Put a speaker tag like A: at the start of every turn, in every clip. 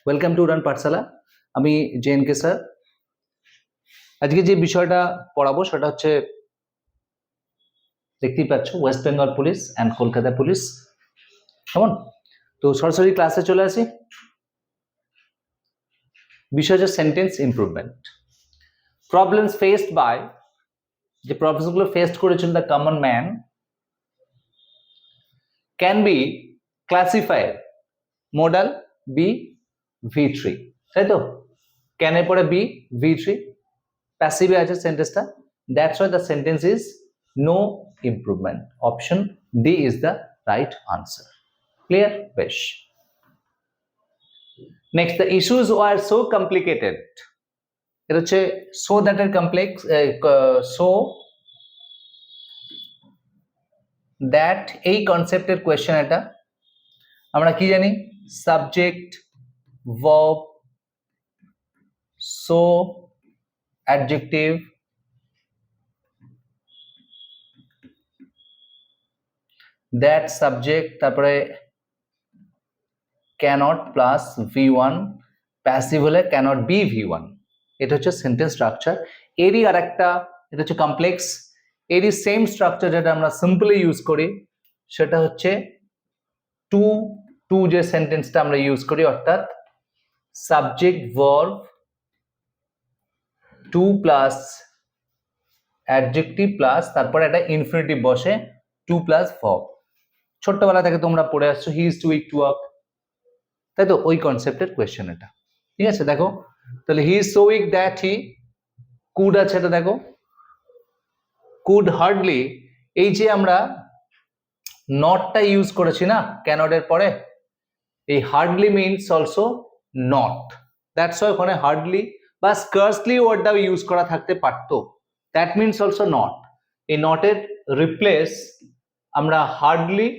A: Welcome to উড়ান পাঠশালা। আমি জেএনকে sir. আজকে যে বিষয়টা পড়াবো সেটা হচ্ছে, দেখতেই পাচ্ছ, west Bengal police and Kolkata police. কেমন? তো সরাসরি ক্লাসে চলে আসি। বিষয় হচ্ছে sentence improvement. Problems faced by, যে প্রবলেমসগুলো ফেসড করেছেন the common man can be classified modal be V3, তাই তো? ক্যানের পরে বি V3, প্যাসিভে আছে সেন্টেন্সটা। That's why the sentence is no improvement. Option D is the right answer. Clear? বেশ। Next, the issues were so complicated. এটা হচ্ছে so that এর কমপ্লেক্স, সো দ্যাট এই কনসেপ্টের কোয়েশ্চেন। এটা আমরা কি জানি? Subject, verb, so, adjective, that subject, তারপরে ক্যানট প্লাস V1, প্যাসিভ হলে ক্যানট বি V1। এটা হচ্ছে সেন্টেন্স স্ট্রাকচার। এরই আর একটা, এটা হচ্ছে কমপ্লেক্স। এরই সেম স্ট্রাকচার যেটা আমরা সিম্পলি ইউজ করি সেটা হচ্ছে টু টু, যে সেন্টেন্সটা আমরা ইউজ করি, অর্থাৎ subject verb to plus adjective plus তারপর একটা ইনফিনিটিভ বসে, টু প্লাস ভার্ব। ছোট্টবেলা থেকে তোমরা পড়ে আসছো he is too weak to walk, তাই তো? ওই কনসেপ্টের কোয়েশ্চেন এটা। ঠিক আছে, দেখো তাহলে he is so weak that he could আছে, এটা দেখো কুড হার্ডলি। এই যে আমরা নটটা ইউজ করেছি না ক্যানট এর পরে, এই hardly means also not. That's why ওখানে হার্ডলি বা স্কার্সলি ওয়ার্ডটা ইউজ করা থাকতে পারতো। That means also not. এই নটের রিপ্লেস আমরা হার্ডলি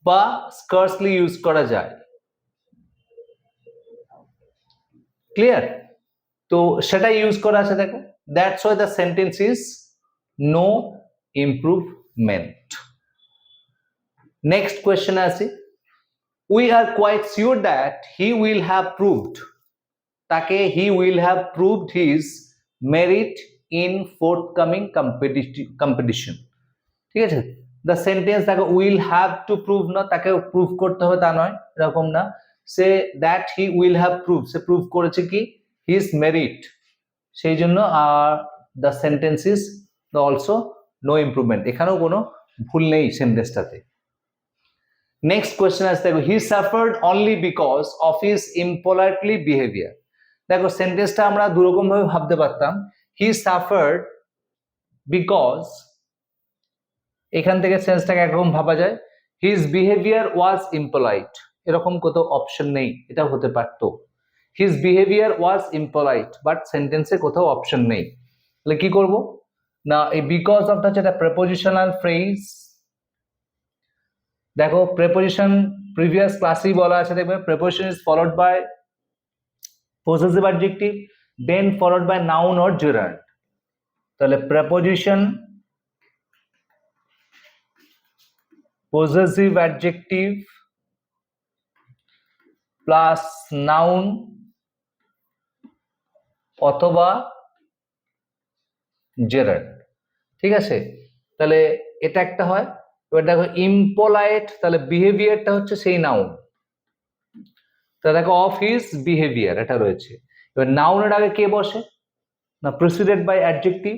A: বা স্কার্সলি ইউজ করা যায়। ক্লিয়ার? তো সেটা ইউজ করা আছে, দেখো। That's why the sentence is no improvement. Next question আসি। We are quite sure that he will have proved, তাকে he will have proved his merit in forthcoming competition. ঠিক আছে, দ্য সেন্টেন্স দেখো উইল হ্যাভ টু প্রুভ না, তাকে prove করতে হবে তা নয়, এরকম না। সে that he will have prove, সে প্রুভ করেছে কি? His merit. সেই জন্য আর the sentence is also no improvement. এখানেও কোনো ভুল নেই সেন্টেন্সটাতে। নেক্সট কোয়েশ্চেন আসছে, দেখো he suffered only because of his impolitely behaviour. দেখো সেন্টেন্সটা আমরা দুরকম ভাবে ভাবতে পারতাম। হি সাফার্ড বিকজ, এখান থেকে সেন্সটাকে একরকম ভাবা যায়, হিজ বিহেভিয়ার ওয়াজ ইম্পোলাইট, এরকম কোথাও অপশন নেই। এটা হতে পারতো হিজ বিহেভিয়ার ওয়াজ ইম্পোলাইট, বাট সেন্টেন্সে কোথাও অপশন নেই। তাহলে কি করব না, এই বিকজ অফটা হচ্ছে একটা প্রেপোজিশনাল ফ্রেজ। দেখো প্রেপোজিশন প্রিভিয়াস ক্লাসেই বলা আছে, দেখবে preposition is followed by possessive adjective then followed by noun or gerund। তাহলে preposition possessive adjective plus noun অথবা gerund। ঠিক আছে, তাহলে এটা একটা হয়। এবার দেখো ইম্পোলাইট, তাহলে বিহেভিয়ারটা হচ্ছে সেই নাউন। তাহলে দেখো অফ হিজ বিহেভিয়ার এটা রয়েছে। এবার নাউনের আগে কে বসে না? Preceded by adjective.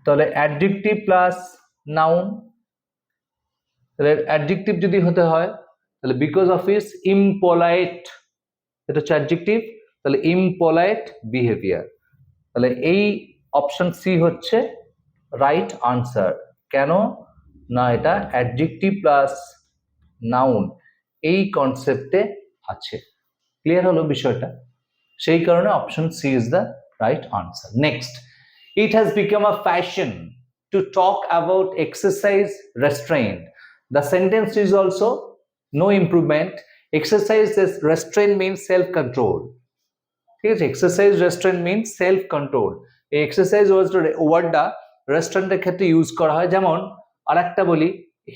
A: তাহলে অ্যাডজেক্টিভ প্লাস নাউন। তাহলে অ্যাডজেক্টিভ যদি হতে হয় তাহলে বিকজ অফ হিজ ইম্পোলাইট, এটা হচ্ছে অ্যাডজেক্টিভ। তাহলে ইম্পোলাইট বিহেভিয়ার। তাহলে এই অপশন সি হচ্ছে রাইট আনসার। কেন না? এটা অ্যাডজেক্টিভ প্লাস নাউন এই কনসেপ্টে আছে। ক্লিয়ার হলো বিষয়টা? সেই কারণে option C is the right answer. Next, it has become a fashion to talk about exercise restraint. The sentence is also no improvement. Exercise restraint means self control. ঠিক আছে, exercise restaurant means self control. এই exercise ওয়ার্ডটা রেস্টুরেন্টের ক্ষেত্রে use করা হয়। যেমন আরেকটা বলি,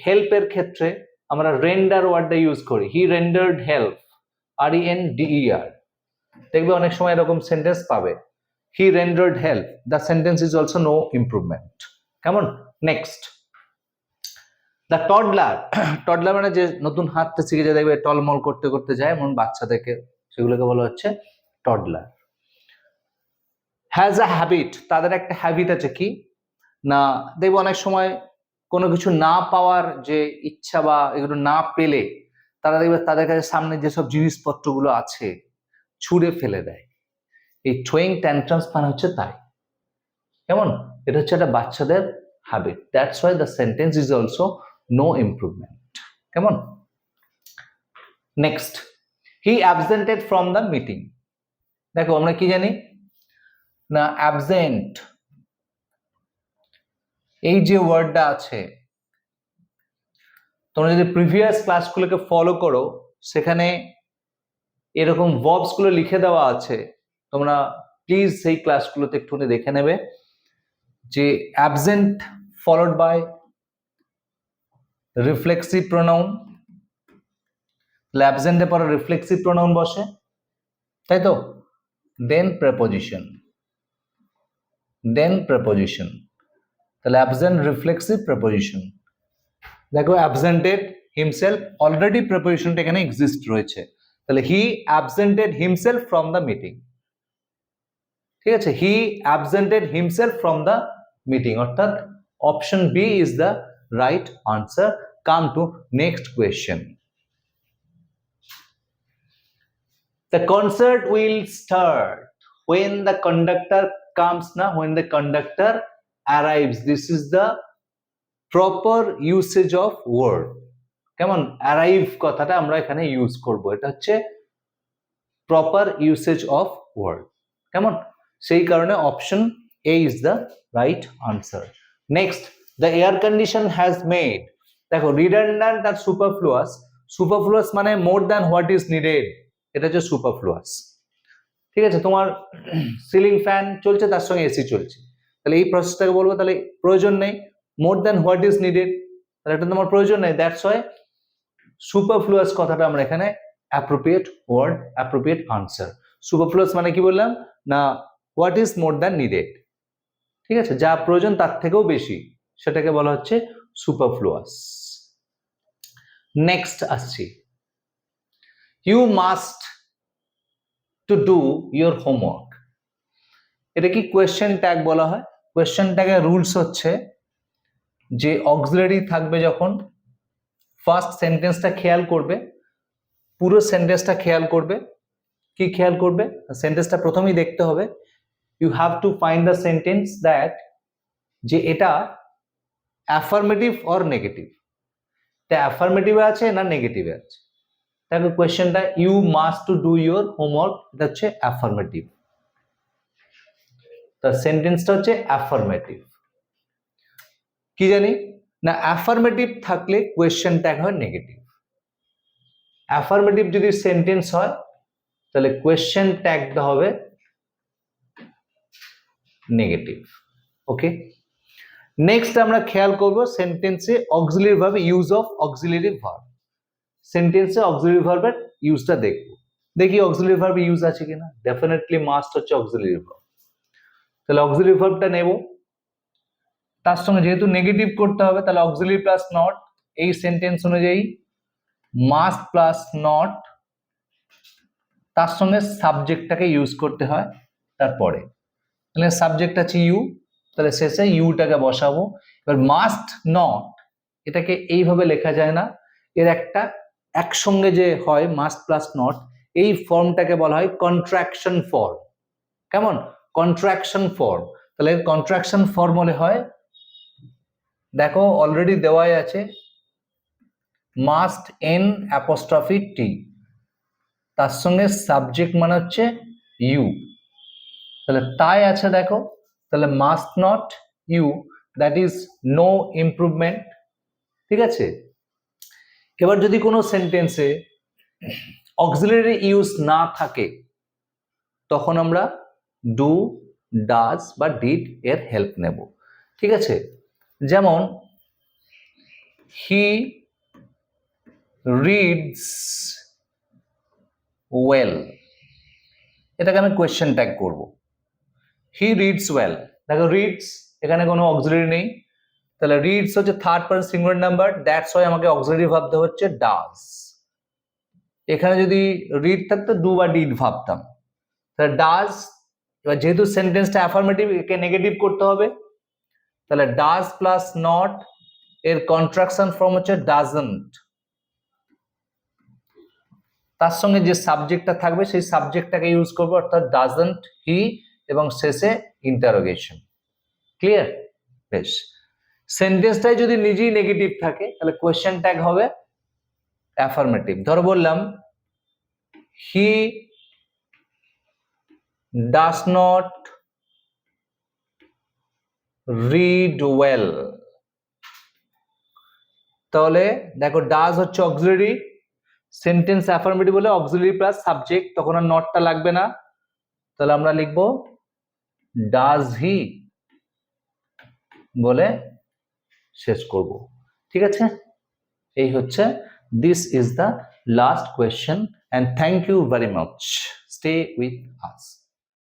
A: হেল্পের ক্ষেত্রে আমরা রেন্ডার ওয়ার্ডটা ইউজ করি, হি রেন্ডার্ড হেল্প, RENDER, দেখবে অনেক সময় এরকম সেন্টেন্স পাবে, he rendered help, the sentence is also no improvement. কেমন? নেক্সট, দ্য টডলার, টডলার মানে যে নতুন হাঁটতে শিখে যায়, দেখবে টলমল করতে করতে যায়, এমন বাচ্চাদেরকে, সেগুলোকে বলা হচ্ছে টডলার। হ্যাজ আ হ্যাবিট, তাদের একটা হ্যাবিট আছে, কি না, দেখবো অনেক সময় কোনো কিছু না পাওয়ার যে ইচ্ছা বা এগুলো না পেলে তারা দেখবে তাদের কাছে সামনে যেসব জিনিসপত্রগুলো আছে ছুঁড়ে ফেলে দেয়। এই থ্রোয়িং ট্যান্ট্রামস মানে হচ্ছে তাই। কেমন? এটা হচ্ছে একটা বাচ্চাদের habit, that's why the sentence is also no improvement. কেমন? Next, he absented from the meeting. দেখো আমরা কি জানি না, অ্যাবসেন্ট এই যে ওয়ার্ডটা আছে, তোমরা যদি প্রিভিয়াস ক্লাসগুলোকে ফলো করো সেখানে এরকম ভার্বস গুলো লিখে দেওয়া আছে, তোমরা প্লিজ সেই ক্লাসগুলোতে একটুখানি দেখে নেবে যে absent followed by reflexive pronoun, অ্যাবসেন্টের পরে রিফ্লেক্সিভ প্রোনাউন বসে, তাই তো, দেন প্রেপোজিশন, তাহলে অ্যাবসেন্ট রিফ্লেক্সিভ প্রেপোজিশন। দেখো অ্যাবসেন্টেড হিমসেলফ, অলরেডি প্রেপোজিশনটা এখানে এক্সিস্ট রয়েছে, তাহলে he absented himself from the meeting. ঠিক আছে, he absented himself from the meeting, অর্থাৎ option B is the right answer. Come to next question. The concert will start when the conductor comes, na, when the conductor arrives. This is the proper usage of word. কেমন? arrive কথাটা আমরা এখানে use করব, এটা হচ্ছে proper usage of word. কেমন? সেই কারণে option A is the right answer. Next, the air condition has made, দেখো redundant আর superfluous, superfluous মানে more than what is needed, এটা হচ্ছে সুপারফ্লুয়াস। ঠিক আছে, তোমার সিলিং ফ্যান চলছে, তার সঙ্গে এসি চলছে, তাহলে এই প্রসেসটাকে বলবো, তাহলে প্রয়োজন নেই, more than what is needed, তাহলে এটা তোমার প্রয়োজন নেই, দ্যাটস ওয়াই সুপারফ্লুয়াস কথাটা আমরা এখানে অ্যাপ্রোপ্রিয়েট ওয়ার্ড, অ্যাপ্রোপ্রিয়েট আনসার। সুপারফ্লুয়াস মানে কি বললাম না, what is more than needed, ঠিক আছে, যা প্রয়োজন তার থেকেও বেশি, সেটাকে বলা হচ্ছে সুপারফ্লুয়াস। নেক্সট আসছি, you must to do your homework, এটা কি কোয়েশ্চেন ট্যাগ বলা হয়। কোয়েশ্চেন ট্যাগের রুলস হচ্ছে যে অক্সিলারি থাকবে যখন, ফার্স্ট সেন্টেন্সটা খেয়াল করবে, পুরো সেন্টেন্সটা খেয়াল করবে। কি খেয়াল করবে? সেন্টেন্সটা প্রথমেই দেখতে হবে, you have to find the sentence that, যে এটা অ্যাফার্মেটিভ অর নেগেটিভ, এটা অ্যাফার্মেটিভে আছে না নেগেটিভে আছে। দেখো কোয়েশ্চেনটা, you must to do your homework, এটা হচ্ছে অ্যাফার্মেটিভ, তার সেন্টেন্সটা হচ্ছে অ্যাফার্মেটিভ। কি জানি না, অ্যাফার্মেটিভ থাকলে কোয়েশ্চেন ট্যাগ হয় নেগেটিভ, অ্যাফার্মেটিভ যদি সেন্টেন্স হয় তাহলে কোয়েশ্চেন ট্যাগটা হবে নেগেটিভ। ওকে, নেক্সট আমরা খেয়াল করব সেন্টেন্সে auxiliary verb, use of auxiliary verb, সেন্টেন্সে অক্সিলারি ভার্বের ইউজটা দেখব, দেখি অক্সিলারি ভার্ব ইউজ আছে কিনা। ডেফিনেটলি মাস্ট হচ্ছে অক্সিলারি ভার্ব, তাহলে অক্সিলারি ভার্বটা নেব, তার সঙ্গে যেহেতু নেগেটিভ করতে হবে তাহলে অক্সিলারি প্লাস নট, এই সেন্টেন্স অনুযায়ী মাস্ট প্লাস নট, তার সঙ্গে সাবজেক্টটাকে ইউজ করতে হয় তারপরে, তাহলে সাবজেক্ট আছে ইউ, তাহলে শেষে ইউটাকে বসাবো। এবার মাস্ট নট, এটাকে এইভাবে লেখা যায় না, এর একটা একসঙ্গে যে হয় মাস্ট প্লাস নট, এই ফর্মটাকে বলা হয় কন্ট্রাকশন ফর্ম। কেমন? কন্ট্রাকশন ফর্ম, তাহলে কন্ট্রাকশন ফর্ম হলে হয়, দেখো অলরেডি দেওয়াই আছে, মাস্ট এন অ্যাপোস্ট্রফি টি, তার সঙ্গে সাবজেক্ট মানে হচ্ছে ইউ, তাহলে তাই আছে দেখো, তাহলে must not you, that is no improvement. ঠিক আছে, এবার যদি কোনো সেন্টেন্সে অক্সিলারি ইউজ না থাকে তখন আমরা ডু, ডাজ বা ডিড এর হেল্প নেব। ঠিক আছে, যেমন হি রিডস ওয়েল, এটাকে আমি কোয়েশ্চেন ট্যাগ করব। হি রিডস ওয়েল, দেখো রিডস এখানে কোনো অক্সিলারি নেই, তাহলে রিডস হচ্ছে third person singular number, that's why আমাকে অক্সিলারি ভাবতে হচ্ছে ডাজ। এখানে যদি রিড থাকতো ডু বা ডিড ভাবতাম, তাহলে ডাজ, এবার যেহেতু সেন্টেন্সটা অ্যাফার্মেটিভ একে নেগেটিভ করতে হবে, তাহলে ডাজ প্লাস নট এর কন্ট্রাকশন ফর্ম হচ্ছে ডাজন্ট, তার সঙ্গে যে সাবজেক্টটা থাকবে সেই সাবজেক্টটাকে ইউজ করবো, অর্থাৎ ডাজন্ট হি এবং শেষে ইন্টারোগেশন। ক্লিয়ার? বেশ, সেন্টেন্সটাই যদি নিজেই নেগেটিভ থাকে তাহলে কোয়েশ্চেন ট্যাগ হবে অ্যাফার্মেটিভ। ধরো বললাম he does not read well, তাহলে দেখো ডাজ হচ্ছে অক্সিলারি, সেন্টেন্স অ্যাফার্মেটিভ বলে অক্সিলারি প্লাস সাবজেক্ট, তখন আর নটটা লাগবে না, তাহলে আমরা লিখবো ডাজ হি বলে শেষ করব। ঠিক আছে, এই হচ্ছে, this is the last question, and thank you very much. Stay with us.